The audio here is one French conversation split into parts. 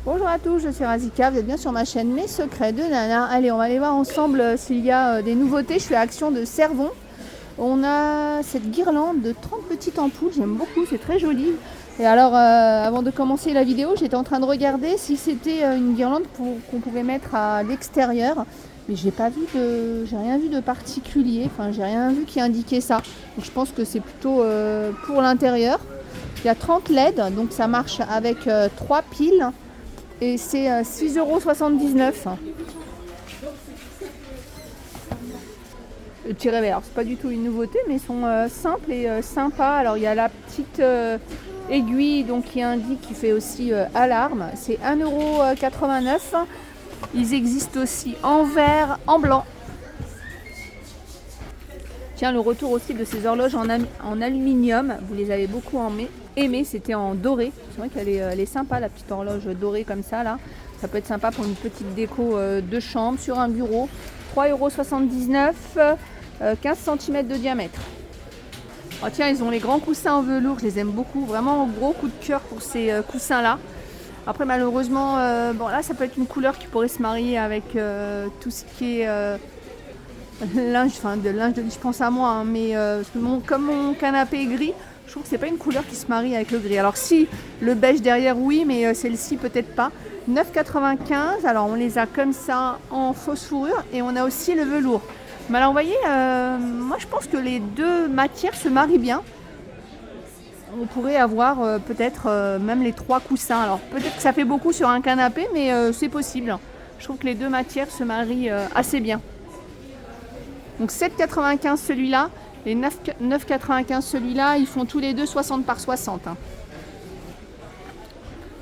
Bonjour à tous, je suis Razika, vous êtes bien sur ma chaîne Mes Secrets de Nana. Allez, on va aller voir ensemble s'il y a des nouveautés. Je suis à Action de Cervon. On a cette guirlande de 30 petites ampoules, j'aime beaucoup, c'est très joli. Et alors, avant de commencer la vidéo, j'étais en train de regarder si c'était une guirlande qu'on pouvait mettre à l'extérieur. Mais j'ai rien vu de particulier, enfin j'ai rien vu qui indiquait ça. Donc je pense que c'est plutôt pour l'intérieur. Il y a 30 LED, donc ça marche avec 3 piles. Et c'est 6,79 €. Le petit réveil, alors c'est pas du tout une nouveauté, mais ils sont simples et sympas. Alors il y a la petite aiguille donc, qui indique, qui fait aussi alarme. C'est 1,89 €. Ils existent aussi en vert, en blanc. Tiens, le retour aussi de ces horloges en aluminium, vous les avez beaucoup aimé, c'était en doré. C'est vrai qu'elle est sympa, la petite horloge dorée comme ça là. Ça peut être sympa pour une petite déco de chambre sur un bureau. 3,79 €, 15 cm de diamètre. Oh tiens, ils ont les grands coussins en velours, je les aime beaucoup. Vraiment gros coup de cœur pour ces coussins là. Après malheureusement, bon là ça peut être une couleur qui pourrait se marier avec tout ce qui est linge, enfin de linge de lit, je pense à moi, hein, mais comme mon canapé est gris, je trouve que c'est pas une couleur qui se marie avec le gris. Alors si, le beige derrière oui, mais celle-ci peut-être pas. 9,95 €, alors on les a comme ça en fausse fourrure et on a aussi le velours. Mais alors vous voyez, moi je pense que les deux matières se marient bien. On pourrait avoir peut-être même les 3 coussins. Alors peut-être que ça fait beaucoup sur un canapé, mais c'est possible. Je trouve que les deux matières se marient assez bien. Donc 7,95 € celui-là et 9,95 € celui-là. Ils font tous les deux 60 par 60. Hein.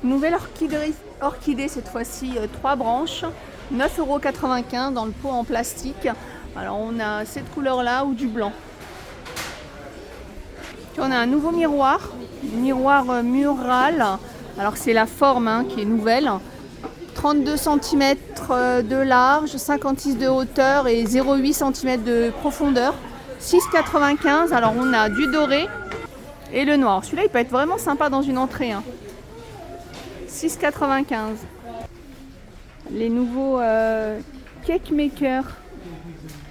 Nouvelle orchidée cette fois-ci, 3 branches. 9,95 € dans le pot en plastique. Alors on a cette couleur-là ou du blanc. Puis on a un nouveau miroir mural. Alors c'est la forme qui est nouvelle. 32 cm de large, 56 de hauteur et 0,8 cm de profondeur. 6,95 €. Alors on a du doré et le noir. Celui-là il peut être vraiment sympa dans une entrée. 6,95 €. Les nouveaux Cake Maker.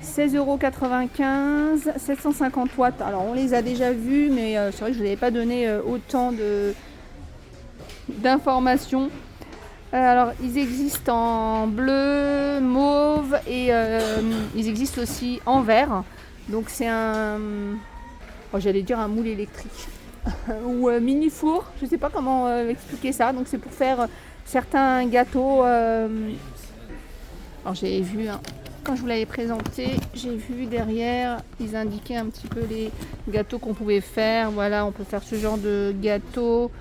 16,95 €, 750 watts. Alors on les a déjà vus, mais c'est vrai que je ne vous avais pas donné autant d'informations. Alors ils existent en bleu, mauve et ils existent aussi en vert. Donc c'est j'allais dire un moule électrique ou mini four, je ne sais pas comment expliquer ça. Donc c'est pour faire certains gâteaux. Alors j'ai vu quand je vous l'avais présenté, j'ai vu derrière, ils indiquaient un petit peu les gâteaux qu'on pouvait faire. Voilà, on peut faire ce genre de gâteau.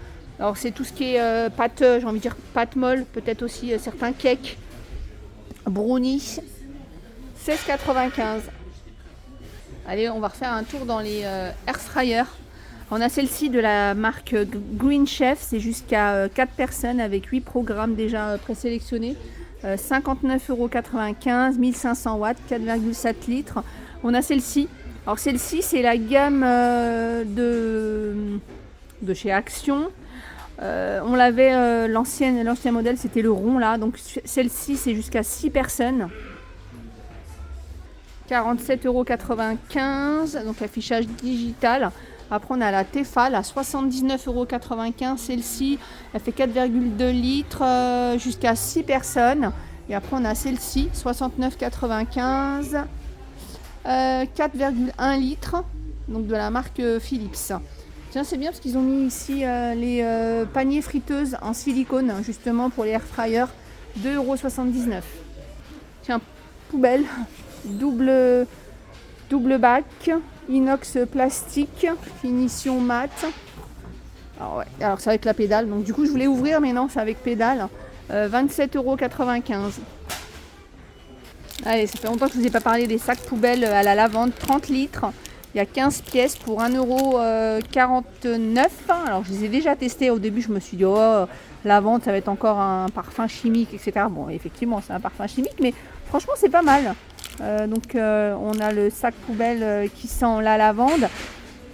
Alors c'est tout ce qui est pâte, j'ai envie de dire pâte molle, peut-être aussi certains cakes, brownies. 16,95 €. Allez, on va refaire un tour dans les air fryers. On a celle-ci de la marque Green Chef, c'est jusqu'à 4 personnes avec 8 programmes déjà présélectionnés. 59,95 €, 1500 watts, 4,7 litres. On a celle-ci. Alors celle-ci, c'est la gamme de chez Action. On l'avait, l'ancien modèle, c'était le rond là. Donc celle-ci, c'est jusqu'à 6 personnes. 47,95 €, donc affichage digital. Après, on a la Tefal à 79,95 €. Celle-ci, elle fait 4,2 litres jusqu'à 6 personnes. Et après, on a celle-ci, 69,95 €, 4,1 litres, donc de la marque Philips. Tiens, c'est bien parce qu'ils ont mis ici les paniers friteuses en silicone, justement pour les air fryers, 2,79 €. Tiens, poubelle, double bac, inox plastique, finition mat. Alors c'est avec la pédale, donc du coup je voulais ouvrir, mais non, c'est avec pédale. 27,95 €. Allez, ça fait longtemps que je ne vous ai pas parlé des sacs poubelles à la lavande, 30 litres. Il y a 15 pièces pour 1,49 €. Alors je les ai déjà testés. Au début, je me suis dit, oh, lavande, ça va être encore un parfum chimique, etc. Bon, effectivement, c'est un parfum chimique, mais franchement, c'est pas mal. Donc on a le sac poubelle qui sent la lavande.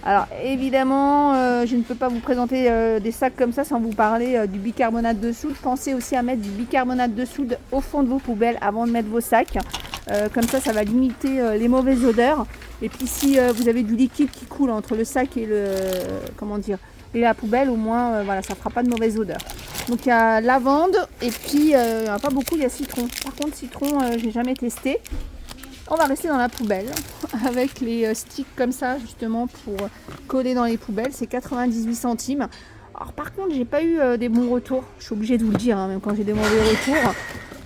Alors évidemment, je ne peux pas vous présenter des sacs comme ça sans vous parler du bicarbonate de soude. Pensez aussi à mettre du bicarbonate de soude au fond de vos poubelles avant de mettre vos sacs. Comme ça va limiter les mauvaises odeurs. Et puis si vous avez du liquide qui coule entre le sac et et la poubelle, au moins voilà, ça ne fera pas de mauvaise odeur. Donc il y a lavande et puis il n'y en a pas beaucoup, il y a citron. Par contre citron, je n'ai jamais testé. On va rester dans la poubelle avec les sticks comme ça justement pour coller dans les poubelles. C'est 98 centimes. Alors par contre j'ai pas eu des bons retours. Je suis obligée de vous le dire, hein, même quand j'ai des mauvais retours.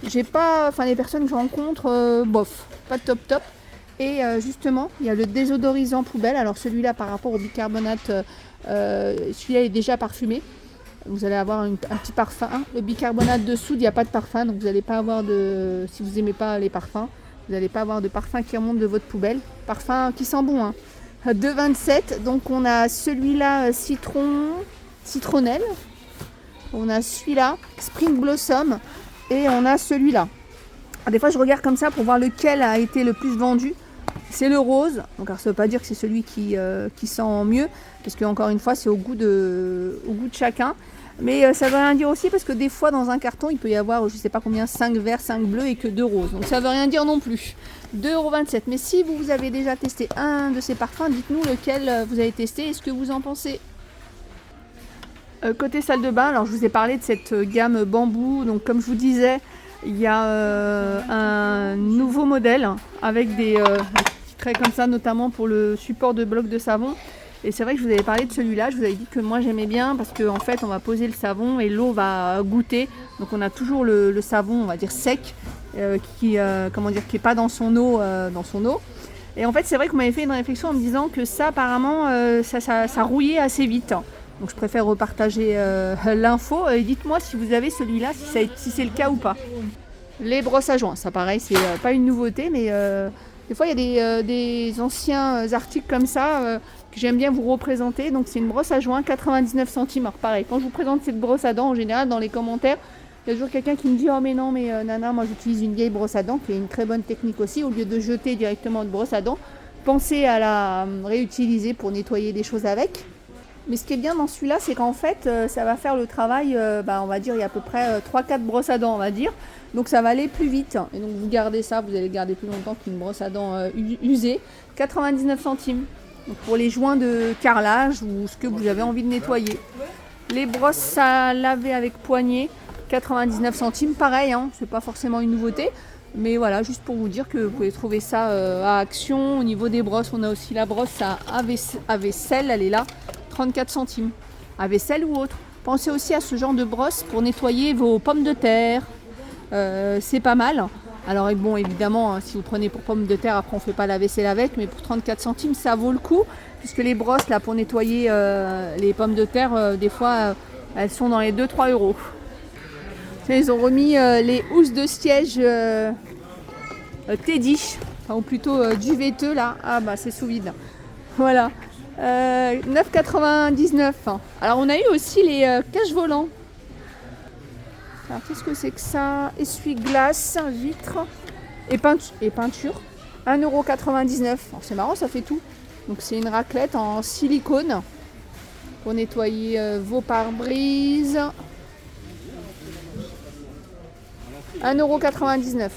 J'ai pas, les personnes que je rencontre, bof, pas top. Et justement il y a le désodorisant poubelle. Alors celui-là par rapport au bicarbonate, celui-là est déjà parfumé. Vous allez avoir un petit parfum. Le bicarbonate de soude, il n'y a pas de parfum, donc vous n'allez pas avoir de. Si vous n'aimez pas les parfums. Vous n'allez pas avoir de parfum qui remonte de votre poubelle. Parfum qui sent bon. Hein. 2,27. Donc on a celui-là citronnelle. On a celui-là Spring Blossom. Et on a celui-là. Des fois je regarde comme ça pour voir lequel a été le plus vendu. C'est le rose. Donc alors, ça ne veut pas dire que c'est celui qui sent mieux. Parce que encore une fois c'est au goût de chacun. Mais ça veut rien dire aussi parce que des fois dans un carton il peut y avoir je sais pas combien 5 verts, 5 bleus et que 2 roses. Donc ça veut rien dire non plus. 2,27 €. Mais si vous avez déjà testé un de ces parfums, dites-nous lequel vous avez testé et ce que vous en pensez. Côté salle de bain, alors je vous ai parlé de cette gamme bambou. Donc comme je vous disais, il y a un nouveau modèle avec des traits comme ça, notamment pour le support de bloc de savon. Et c'est vrai que je vous avais parlé de celui-là, je vous avais dit que moi j'aimais bien parce qu'en fait on va poser le savon et l'eau va goûter. Donc on a toujours le savon, on va dire sec, qui est pas dans son eau. Et en fait c'est vrai qu'on m'avait fait une réflexion en me disant que ça apparemment ça rouillait assez vite. Donc je préfère repartager l'info. Et dites-moi si vous avez celui-là, si c'est le cas ou pas. Les brosses à joint, ça pareil, c'est pas une nouveauté, mais des fois il y a des anciens articles comme ça que j'aime bien vous représenter. Donc c'est une brosse à joint, 99 centimes. Alors pareil, quand je vous présente cette brosse à dents, en général dans les commentaires, il y a toujours quelqu'un qui me dit « Oh mais non, mais nana, moi j'utilise une vieille brosse à dents » qui est une très bonne technique aussi. Au lieu de jeter directement de brosse à dents, pensez à la réutiliser pour nettoyer des choses avec. Mais ce qui est bien dans celui-là, c'est qu'en fait, ça va faire le travail, on va dire, il y a à peu près 3-4 brosses à dents, on va dire. Donc ça va aller plus vite. Et donc vous gardez ça, vous allez garder plus longtemps qu'une brosse à dents usée. 99 centimes. Donc pour les joints de carrelage ou ce que vous avez envie de nettoyer. Les brosses à laver avec poignée, 99 centimes. Pareil, hein, c'est pas forcément une nouveauté. Mais voilà, juste pour vous dire que vous pouvez trouver ça à Action. Au niveau des brosses, on a aussi la brosse à vaisselle, elle est là. 34 centimes, à vaisselle ou autre. Pensez aussi à ce genre de brosse pour nettoyer vos pommes de terre. C'est pas mal. Alors bon, évidemment, si vous prenez pour pommes de terre, après on ne fait pas la vaisselle avec, mais pour 34 centimes, ça vaut le coup. Puisque les brosses là pour nettoyer les pommes de terre, des fois, elles sont dans les 2-3 €. Ils ont remis les housses de siège Teddy, ou plutôt duveteux là. Ah bah c'est sous vide. Voilà. 9,99 €. Alors on a eu aussi les caches volants. Alors qu'est-ce que c'est que ça? Essuie-glace, vitre et peinture. 1,99 €. C'est marrant, ça fait tout. Donc c'est une raclette en silicone pour nettoyer vos pare-brises. 1,99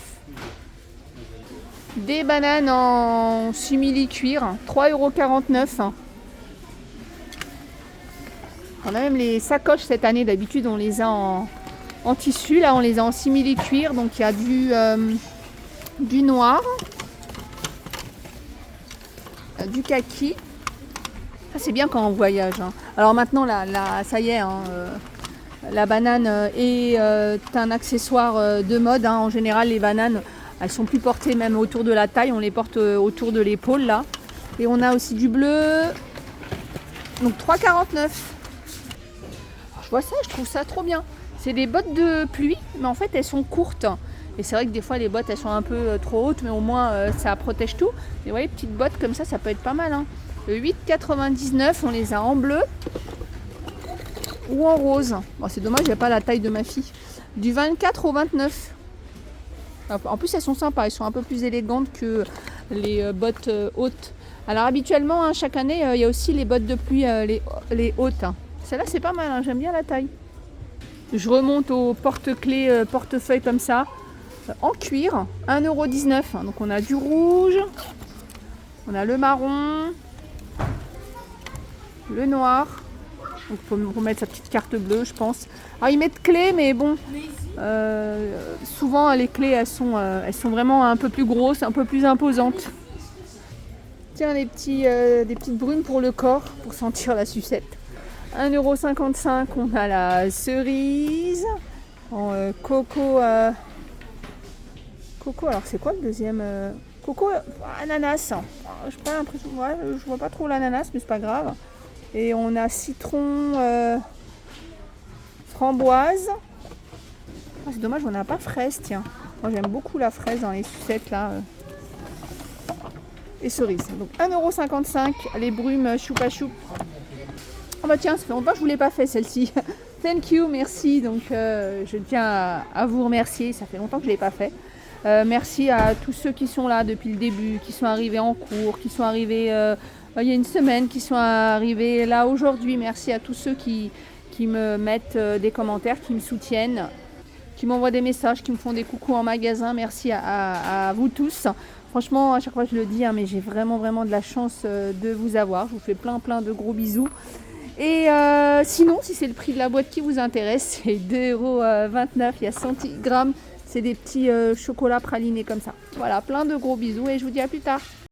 €. Des bananes en simili-cuir, 3,49 €. On a même les sacoches cette année, d'habitude on les a en tissu, là on les a en simili-cuir, donc il y a du noir, du kaki. Ça c'est bien quand on voyage. Hein. Alors maintenant ça y est, hein, la banane est un accessoire de mode. Hein. En général les bananes, elles sont plus portées même autour de la taille, on les porte autour de l'épaule là. Et on a aussi du bleu, donc 3,49 €. Je vois ça, je trouve ça trop bien. C'est des bottes de pluie, mais en fait elles sont courtes. Et c'est vrai que des fois les bottes elles sont un peu trop hautes, mais au moins ça protège tout. Et vous voyez, petites bottes comme ça peut être pas mal. Hein. 8,99 €, on les a en bleu ou en rose. Bon, c'est dommage, il n'y a pas la taille de ma fille. Du 24 au 29. En plus elles sont sympas, elles sont un peu plus élégantes que les bottes hautes Alors habituellement, hein, chaque année, il y a aussi les bottes de pluie, les hautes. Hein. Celle-là, c'est pas mal, hein, j'aime bien la taille. Je remonte au porte-clés, portefeuille comme ça, en cuir, 1,19 €. Donc on a du rouge, on a le marron, le noir. Donc pour mettre sa petite carte bleue, je pense. Alors ils mettent clés, mais bon, souvent les clés, elles sont vraiment un peu plus grosses, un peu plus imposantes. Tiens, des petites brunes pour le corps, pour sentir la sucette. 1,55 €, on a la cerise en coco. Coco, alors c'est quoi le deuxième coco, ananas. J'ai pas l'impression, ouais, je vois pas trop l'ananas, mais c'est pas grave. Et on a citron, framboise. Ah, c'est dommage, on n'a pas fraise, tiens. Moi j'aime beaucoup la fraise dans les sucettes là. Et cerise. Donc 1,55 €, les brumes choupa choup. Oh bah tiens, ça fait longtemps que je ne vous l'ai pas fait celle-ci. Thank you, merci. Donc je tiens à vous remercier, ça fait longtemps que je ne l'ai pas fait. Merci à tous ceux qui sont là depuis le début, qui sont arrivés en cours, qui sont arrivés il y a une semaine, qui sont arrivés là aujourd'hui. Merci à tous ceux qui me mettent des commentaires, qui me soutiennent, qui m'envoient des messages, qui me font des coucous en magasin. Merci à vous tous. Franchement, à chaque fois je le dis, hein, mais j'ai vraiment de la chance de vous avoir. Je vous fais plein de gros bisous. Et sinon, si c'est le prix de la boîte qui vous intéresse, c'est 2,29 €. Il y a 100 grammes. C'est des petits chocolats pralinés comme ça. Voilà, plein de gros bisous et je vous dis à plus tard.